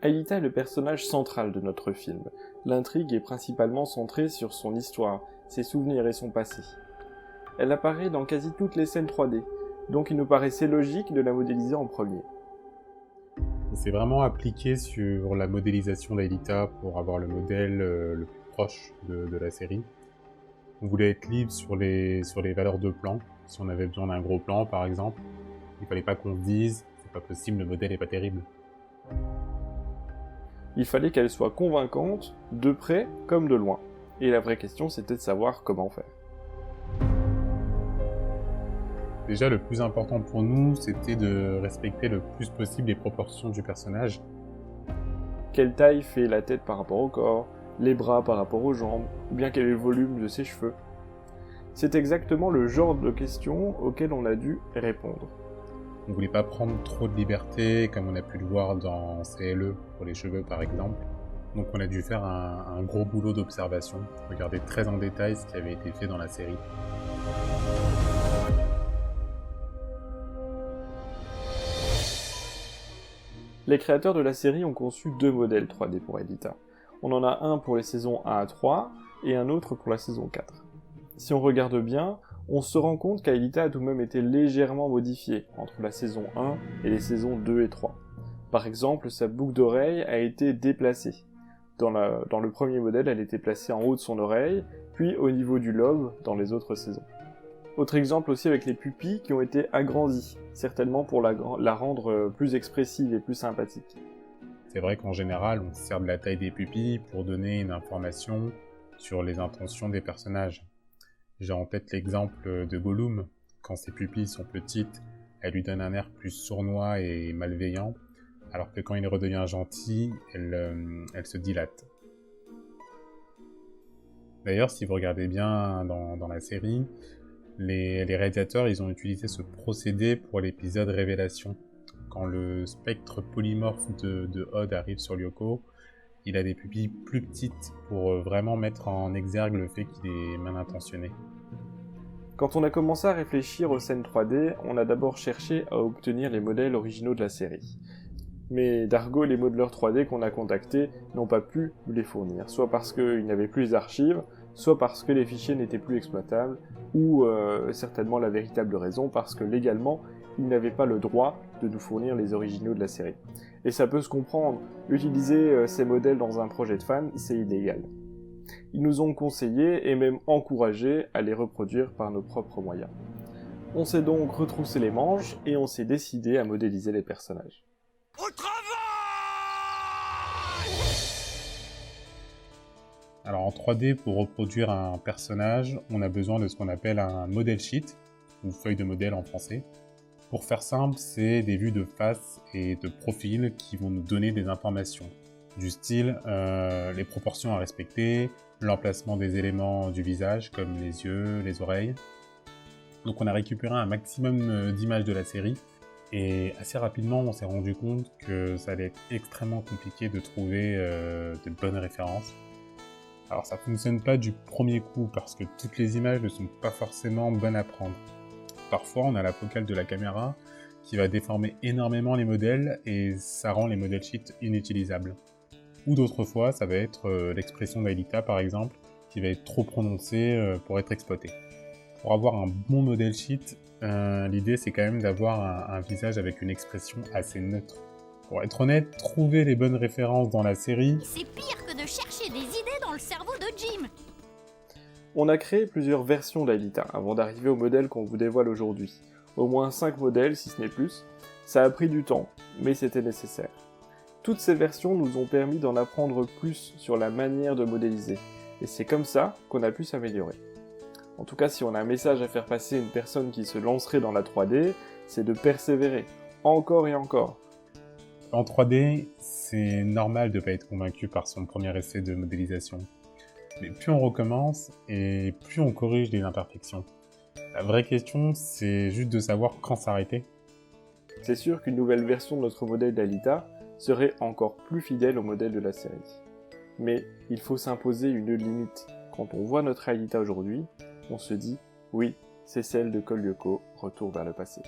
Aelita est le personnage central de notre film. L'intrigue est principalement centrée sur son histoire, ses souvenirs et son passé. Elle apparaît dans quasi toutes les scènes 3D, donc il nous paraissait logique de la modéliser en premier. On s'est vraiment appliqué sur la modélisation d'Aelita pour avoir le modèle le plus proche de la série. On voulait être libre sur les valeurs de plan. Si on avait besoin d'un gros plan, par exemple, il fallait pas qu'on se dise « c'est pas possible, le modèle est pas terrible ». Il fallait qu'elle soit convaincante, de près comme de loin. Et la vraie question, c'était de savoir comment faire. Déjà, le plus important pour nous, c'était de respecter le plus possible les proportions du personnage. Quelle taille fait la tête par rapport au corps, les bras par rapport aux jambes, ou bien quel est le volume de ses cheveux. C'est exactement le genre de questions auxquelles on a dû répondre. On voulait pas prendre trop de liberté, comme on a pu le voir dans CLE, pour les cheveux par exemple. Donc on a dû faire un gros boulot d'observation, regarder très en détail ce qui avait été fait dans la série. Les créateurs de la série ont conçu 2 modèles 3D pour Aelita. On en a un pour les saisons 1 à 3 et un autre pour la saison 4. Si on regarde bien, on se rend compte qu'Aelita a tout de même été légèrement modifiée entre la saison 1 et les saisons 2 et 3. Par exemple, sa boucle d'oreille a été déplacée. Dans le premier modèle, elle était placée en haut de son oreille, puis au niveau du lobe dans les autres saisons. Autre exemple aussi avec les pupilles qui ont été agrandies, certainement pour la rendre plus expressive et plus sympathique. C'est vrai qu'en général, on se sert de la taille des pupilles pour donner une information sur les intentions des personnages. J'ai en tête l'exemple de Gollum. Quand ses pupilles sont petites, elle lui donne un air plus sournois et malveillant, alors que quand il redevient gentil, elle se dilate. D'ailleurs, si vous regardez bien dans la série, les réalisateurs ils ont utilisé ce procédé pour l'épisode Révélation. Quand le spectre polymorphe de Odd arrive sur Lyoko, il a des pupilles plus petites pour vraiment mettre en exergue le fait qu'il est mal intentionné. Quand on a commencé à réfléchir aux scènes 3D, on a d'abord cherché à obtenir les modèles originaux de la série. Mais Dargo et les modeleurs 3D qu'on a contactés n'ont pas pu nous les fournir, soit parce qu'ils n'avaient plus les archives, soit parce que les fichiers n'étaient plus exploitables, ou certainement la véritable raison parce que légalement, ils n'avaient pas le droit de nous fournir les originaux de la série. Et ça peut se comprendre, utiliser ces modèles dans un projet de fan, c'est illégal. Ils nous ont conseillé et même encouragé à les reproduire par nos propres moyens. On s'est donc retroussé les manches et on s'est décidé à modéliser les personnages. Au travail! Alors en 3D, pour reproduire un personnage, on a besoin de ce qu'on appelle un model sheet, ou feuille de modèle en français. Pour faire simple, c'est des vues de face et de profil qui vont nous donner des informations. Du style, les proportions à respecter, l'emplacement des éléments du visage, comme les yeux, les oreilles. Donc on a récupéré un maximum d'images de la série, et assez rapidement on s'est rendu compte que ça allait être extrêmement compliqué de trouver de bonnes références. Alors ça fonctionne pas du premier coup parce que toutes les images ne sont pas forcément bonnes à prendre. Parfois on a la focale de la caméra qui va déformer énormément les modèles et ça rend les modèles sheets inutilisables. Ou d'autres fois ça va être l'expression d'Aelita par exemple qui va être trop prononcée pour être exploitée. Pour avoir un bon modèle sheet, l'idée c'est quand même d'avoir un visage avec une expression assez neutre. Pour être honnête, trouver les bonnes références dans la série... C'est pire que de chercher des idées dans le cerveau de Jim. On a créé plusieurs versions d'Aelita avant d'arriver au modèle qu'on vous dévoile aujourd'hui. Au moins 5 modèles, si ce n'est plus. Ça a pris du temps, mais c'était nécessaire. Toutes ces versions nous ont permis d'en apprendre plus sur la manière de modéliser, et c'est comme ça qu'on a pu s'améliorer. En tout cas, si on a un message à faire passer à une personne qui se lancerait dans la 3D, c'est de persévérer, encore et encore. En 3D, c'est normal de ne pas être convaincu par son premier essai de modélisation. Mais plus on recommence, et plus on corrige les imperfections. La vraie question, c'est juste de savoir quand s'arrêter. C'est sûr qu'une nouvelle version de notre modèle d'Aelita serait encore plus fidèle au modèle de la série. Mais il faut s'imposer une limite. Quand on voit notre Aelita aujourd'hui, on se dit « Oui, c'est celle de Cole Lyoko, retour vers le passé ».